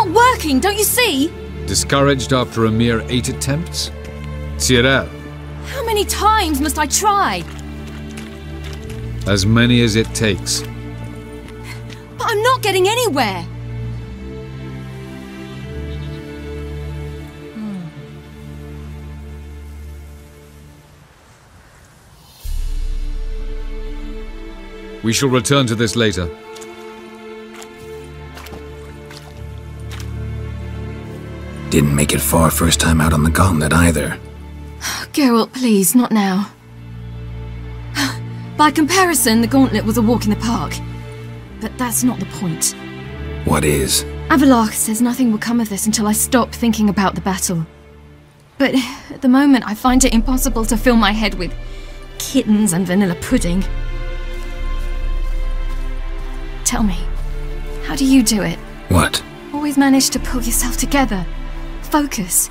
not working, don't you see? Discouraged after a mere 8 attempts? Siri, How many times must I try? as many as it takes. But I'm not getting anywhere. We shall return to this later. Didn't make it far first time out on the gauntlet either. Geralt, please, not now. By comparison, the gauntlet was a walk in the park. But that's not the point. What is? Avallac'h says nothing will come of this until I stop thinking about the battle. But at the moment, I find it impossible to fill my head with kittens and vanilla pudding. Tell me, how do you do it? What? Always manage to pull yourself together. Focus.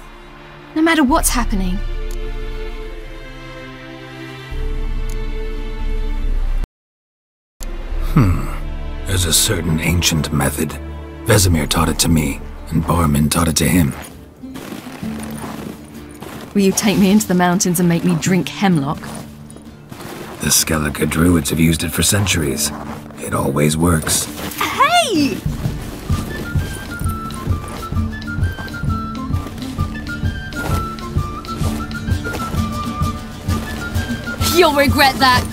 No matter what's happening. There's a certain ancient method. Vesemir taught it to me, and Barman taught it to him. Will you take me into the mountains and make me drink hemlock? The Skellige druids have used it for centuries. It always works. Hey! You'll regret that.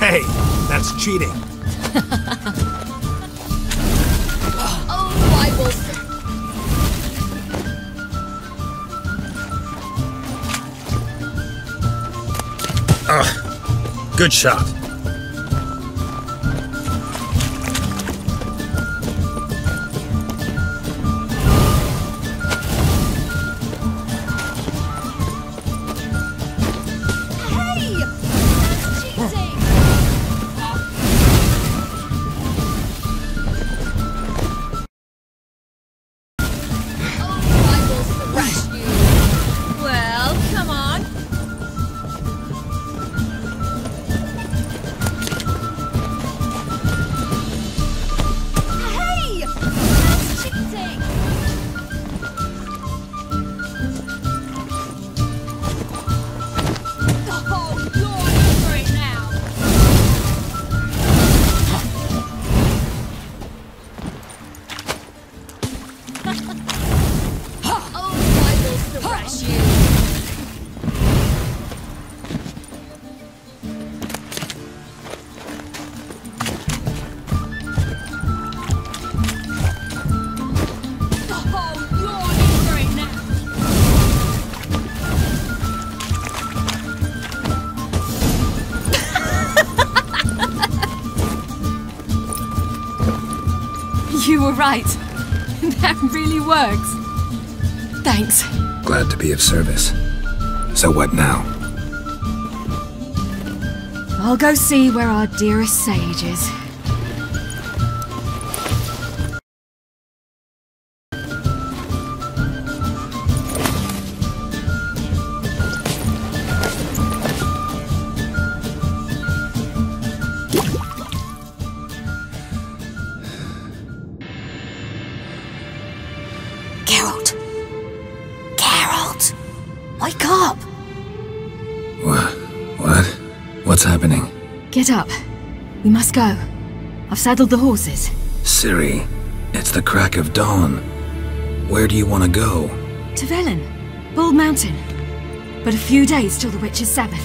Hey, that's cheating. Oh, I will. Good shot. You were right. That really works. Thanks. Glad to be of service. So what now? I'll go see where our dearest sage is. Wake up! What? What's happening? Get up. We must go. I've saddled the horses. Siri, it's the crack of dawn. Where do you want to go? To Velen, Bald Mountain. But a few days till the Witch's Sabbath.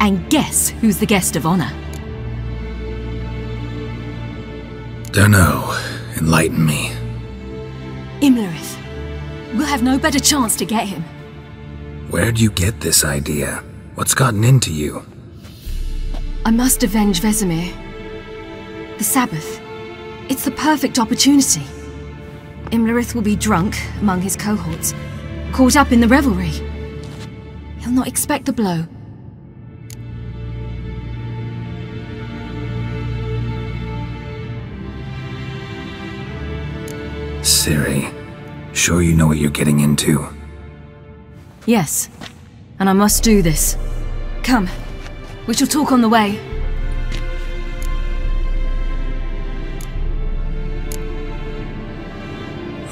And guess who's the guest of honor? Dunno. Enlighten me. Imlerith. We'll have no better chance to get him. Where'd you get this idea? What's gotten into you? I must avenge Vesemir. The Sabbath. It's the perfect opportunity. Imlerith will be drunk among his cohorts, caught up in the revelry. He'll not expect the blow. Siri, sure you know what you're getting into? Yes. and I must do this. Come, we shall talk on the way.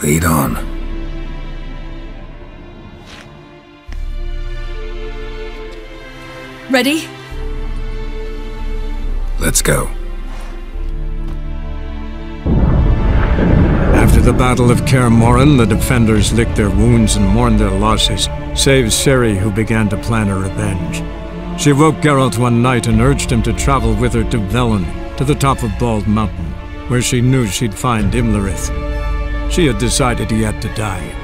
Lead on. Ready? Let's go. After the Battle of Kaer Morhen, the defenders licked their wounds and mourned their losses, save Siri, who began to plan a revenge. She woke Geralt one night and urged him to travel with her to Velen, to the top of Bald Mountain, where she knew she'd find Imlerith. She had decided he had to die.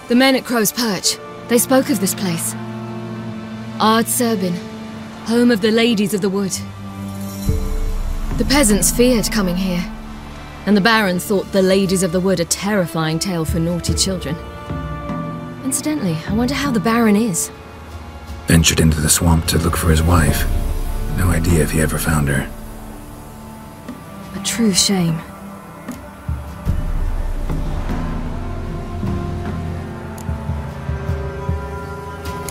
The men at Crow's Perch, they spoke of this place. Ard Serbin, home of the Ladies of the Wood. The peasants feared coming here, and the Baron thought the Ladies of the Wood a terrifying tale for naughty children. Incidentally, I wonder how the Baron is. Ventured into the swamp to look for his wife. No idea if he ever found her. A true shame.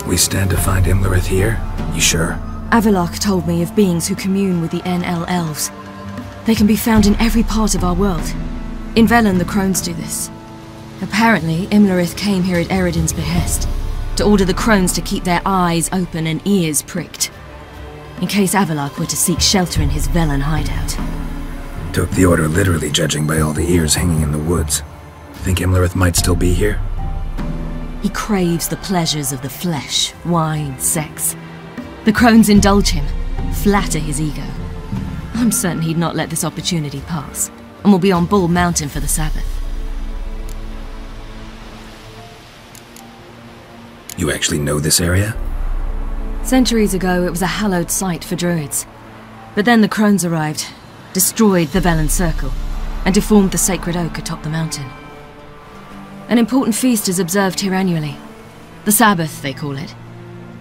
We stand to find Imlerith here? You sure? Avalok told me of beings who commune with the NL elves. They can be found in every part of our world. In Velen, the crones do this. Apparently, Imlerith came here at Eredin's behest, to order the crones to keep their eyes open and ears pricked, in case Avalok were to seek shelter in his Velen hideout. Took the order literally, judging by all the ears hanging in the woods. Think Imlerith might still be here? He craves the pleasures of the flesh, wine, sex. The crones indulge him, flatter his ego. I'm certain he'd not let this opportunity pass, and will be on Bull Mountain for the Sabbath. You actually know this area? Centuries ago, it was a hallowed site for druids. But then the crones arrived, destroyed the Velen Circle, and deformed the sacred oak atop the mountain. An important feast is observed here annually. The Sabbath, they call it.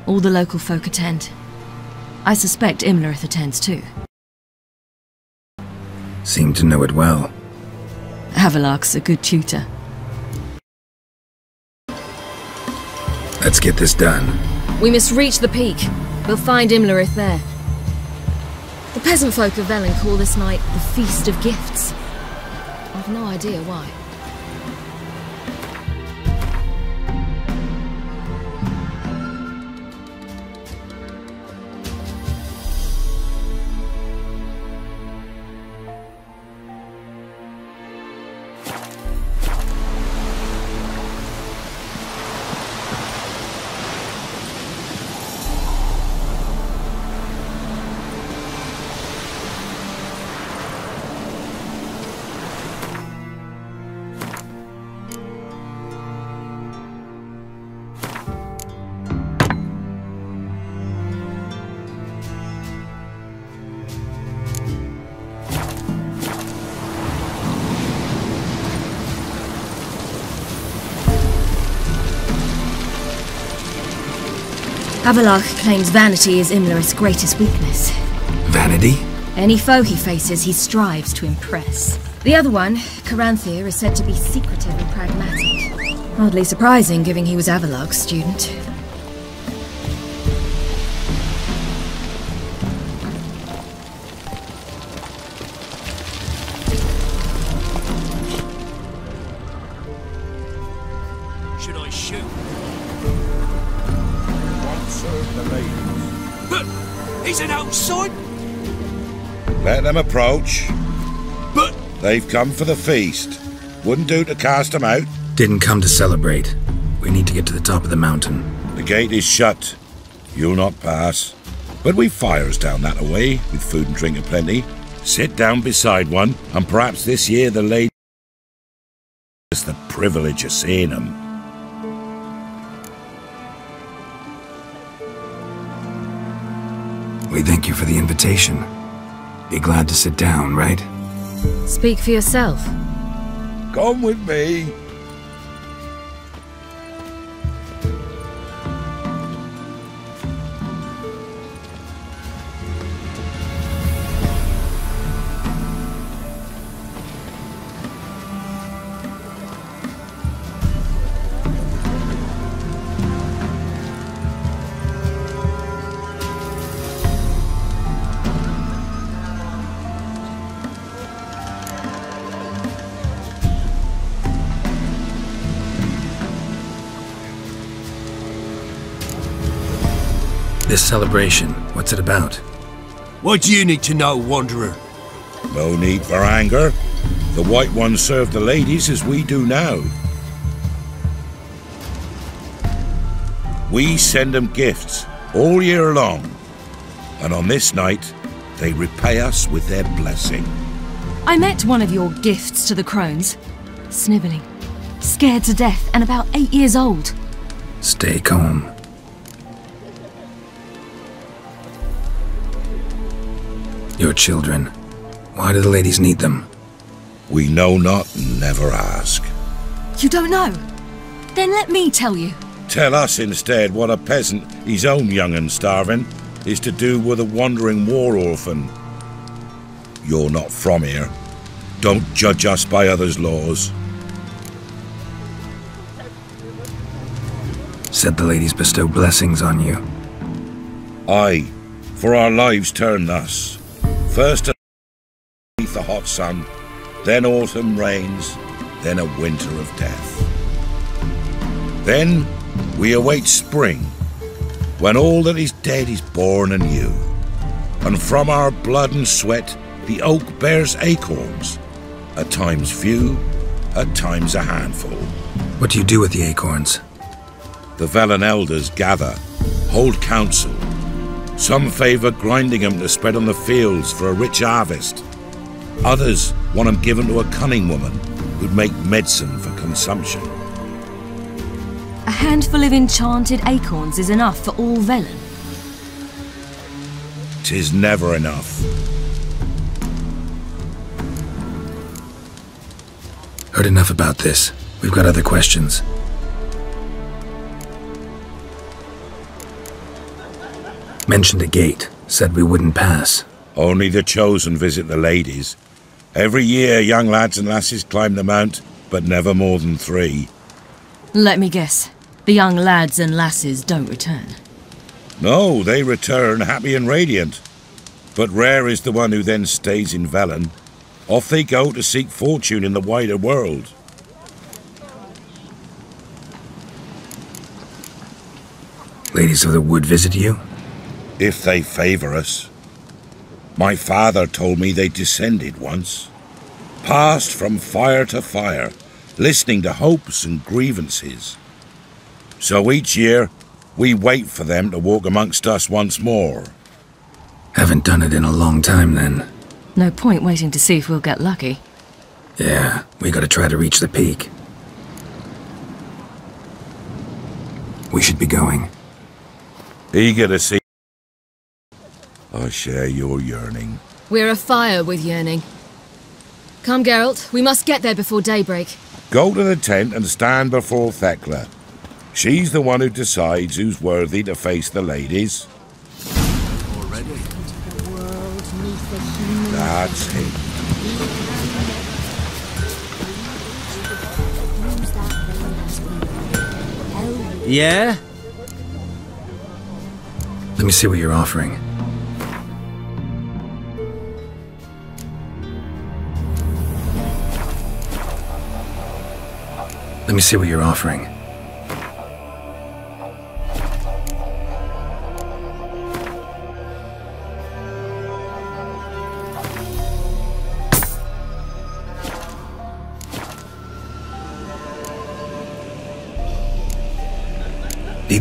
All the local folk attend. I suspect Imlerith attends too. Seem to know it well. Avalok's a good tutor. Let's get this done. We must reach the peak. We'll find Imlerith there. The peasant folk of Velen call this night the Feast of Gifts. I've no idea why. Avalok claims vanity is Imlerith's greatest weakness. Vanity? Any foe he faces, he strives to impress. The other one, Caranthir, is said to be secretive and pragmatic. Hardly surprising, given he was Avalok's student. Should I shoot? The ladies. But he's an outside. Let them approach. But They've come for the feast. Wouldn't do to cast them out. Didn't come to celebrate. We need to get to the top of the mountain. The gate is shut. You'll not pass. But we've fires down that away, with food and drink aplenty. Sit down beside one, and perhaps this year the lady has the privilege of seeing them. We thank you for the invitation. Be glad to sit down, right? Speak for yourself. Come with me. This celebration, what's it about? What do you need to know, Wanderer? No need for anger. The White Ones serve the ladies as we do now. We send them gifts all year long. And on this night, they repay us with their blessing. I met one of your gifts to the crones. Snivelling, scared to death, and about 8 years old. Stay calm. Your children. Why do the ladies need them? We know not and never ask. You don't know? Then let me tell you. Tell us instead what a peasant, his own young and starving, is to do with a wandering war orphan. You're not from here. Don't judge us by others' laws. Said the ladies bestow blessings on you. Aye, for our lives turn thus. First beneath the hot sun, then autumn rains, then a winter of death. Then we await spring, when all that is dead is born anew. And from our blood and sweat the oak bears acorns, at times few, at times a handful. What do you do with the acorns? The Velen elders gather, hold council. Some favour grinding them to spread on the fields for a rich harvest. Others want them given to a cunning woman who'd make medicine for consumption. A handful of enchanted acorns is enough for all Velen. 'Tis never enough. Heard enough about this. We've got other questions. Mentioned a gate. Said we wouldn't pass. Only the chosen visit the ladies. Every year young lads and lasses climb the mount, but never more than 3. Let me guess. The young lads and lasses don't return. No, they return happy and radiant. But rare is the one who then stays in Velen. Off they go to seek fortune in the wider world. Ladies of the Wood visit you? If they favour us. My father told me they descended once. Passed from fire to fire, listening to hopes and grievances. So each year, we wait for them to walk amongst us once more. Haven't done it in a long time then. No point waiting to see if we'll get lucky. Yeah, we gotta try to reach the peak. We should be going. Eager to see. I share your yearning. We're afire with yearning. Come, Geralt. We must get there before daybreak. Go to the tent and stand before Thekla. She's the one who decides who's worthy to face the ladies. Already? That's it. Yeah? Let me see what you're offering. Let me see what you're offering.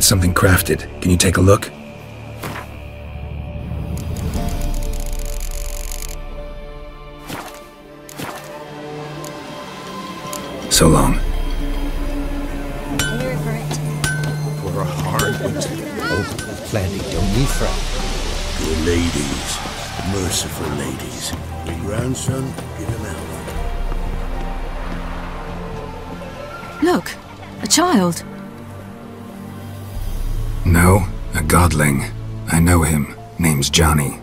something crafted. Can you take a look? So long. Here for it. For a hard winter. Oh, plenty, don't be fret. Good ladies. Merciful ladies. Your grandson, give him out. Look, a child. No, a godling. I know him. Name's Johnny.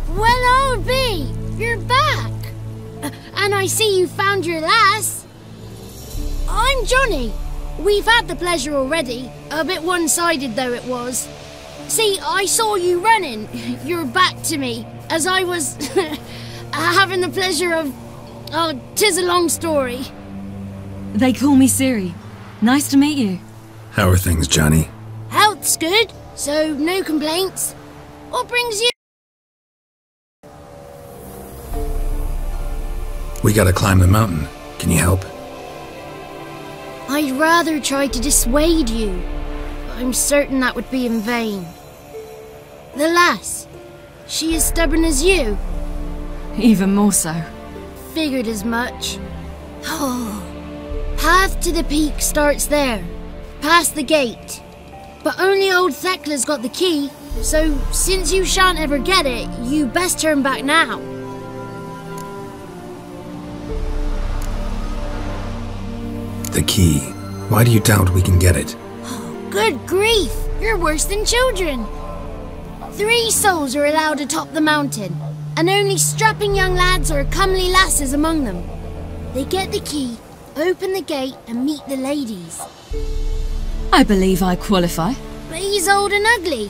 Well, I'll be. You're back. And I see you found your lass. I'm Johnny. We've had the pleasure already. A bit one-sided though it was. See, I saw you running. Your back to me. As I was having the pleasure of... Oh, 'tis a long story. They call me Siri. Nice to meet you. How are things, Johnny? Health's good, so no complaints. What brings you... We gotta climb the mountain. Can you help? I'd rather try to dissuade you, but I'm certain that would be in vain. The lass, she as stubborn as you? Even more so. Figured as much. Oh. Path to the peak starts there, past the gate. But only old Thekla's got the key, so since you shan't ever get it, you best turn back now. The key. Why do you doubt we can get it? Good grief, you're worse than children. 3 souls are allowed atop the mountain, and only strapping young lads or comely lasses among them. They get the key, open the gate, and meet the ladies. I believe I qualify. But he's old and ugly.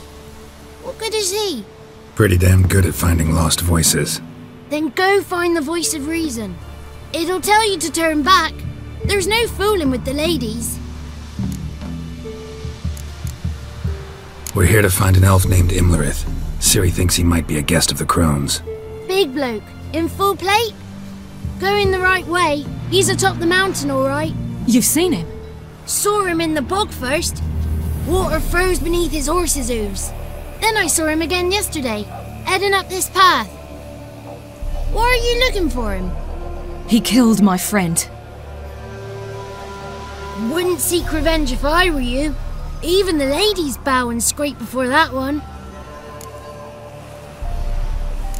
What good is he? Pretty damn good at finding lost voices. Then go find the voice of reason. It'll tell you to turn back. There's no fooling with the ladies. We're here to find an elf named Imlerith. Siri thinks he might be a guest of the Crones. Big bloke, in full plate? Going the right way. He's atop the mountain, all right. You've seen him? Saw him in the bog first. Water froze beneath his horse's hooves. Then I saw him again yesterday, heading up this path. Why are you looking for him? He killed my friend. Wouldn't seek revenge if I were you. Even the ladies bow and scrape before that one.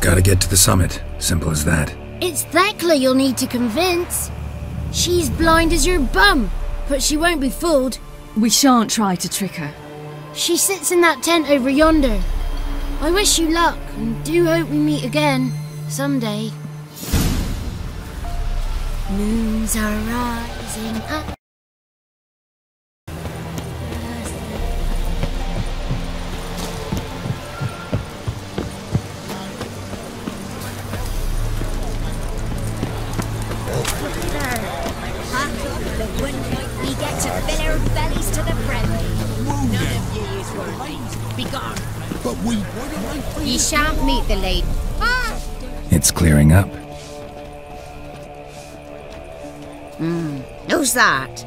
Gotta get to the summit. Simple as that. It's Thekla you'll need to convince. She's blind as your bum, but she won't be fooled. We shan't try to trick her. She sits in that tent over yonder. I wish you luck, and do hope we meet again, someday. Moons are rising up. We get to fill our bellies to the brim. None of ye is worthy. Be gone. But we... Ye shan't meet the lady. It's clearing up. Who's that?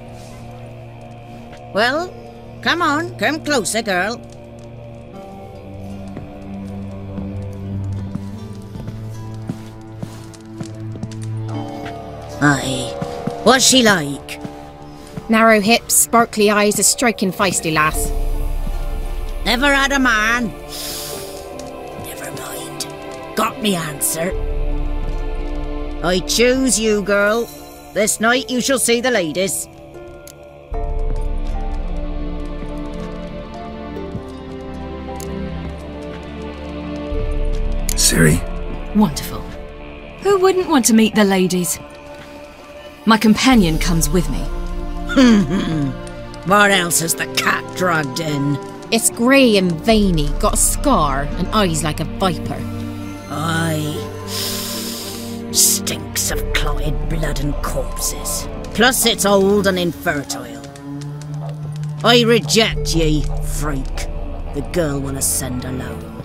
Well, come on, come closer, girl. Aye. What's she like? Narrow hips, sparkly eyes, a striking feisty lass. Never had a man. Never mind. Got me answer. I choose you, girl. This night you shall see the ladies. Siri? Wonderful. Who wouldn't want to meet the ladies? My companion comes with me. What else has the cat dragged in? It's grey and veiny, got a scar, and eyes like a viper. Aye. Stinks of clotted blood and corpses. Plus it's old and infertile. I reject ye, freak. The girl will ascend alone.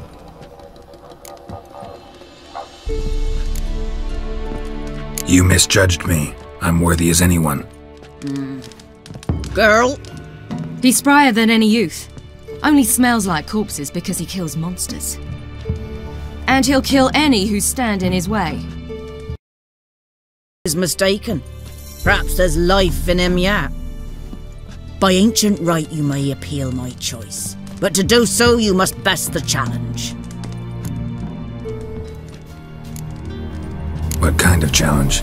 You misjudged me. I'm worthy as anyone. Girl, He's sprier than any youth. Only smells like corpses because he kills monsters. And he'll kill any who stand in his way. Is mistaken. Perhaps there's life in him yet. By ancient right you may appeal my choice, but to do so you must best the challenge. What kind of challenge?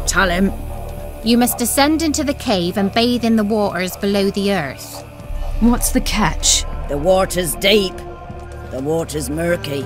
Tell him. You must descend into the cave and bathe in the waters below the earth. What's the catch? The water's deep. The water's murky.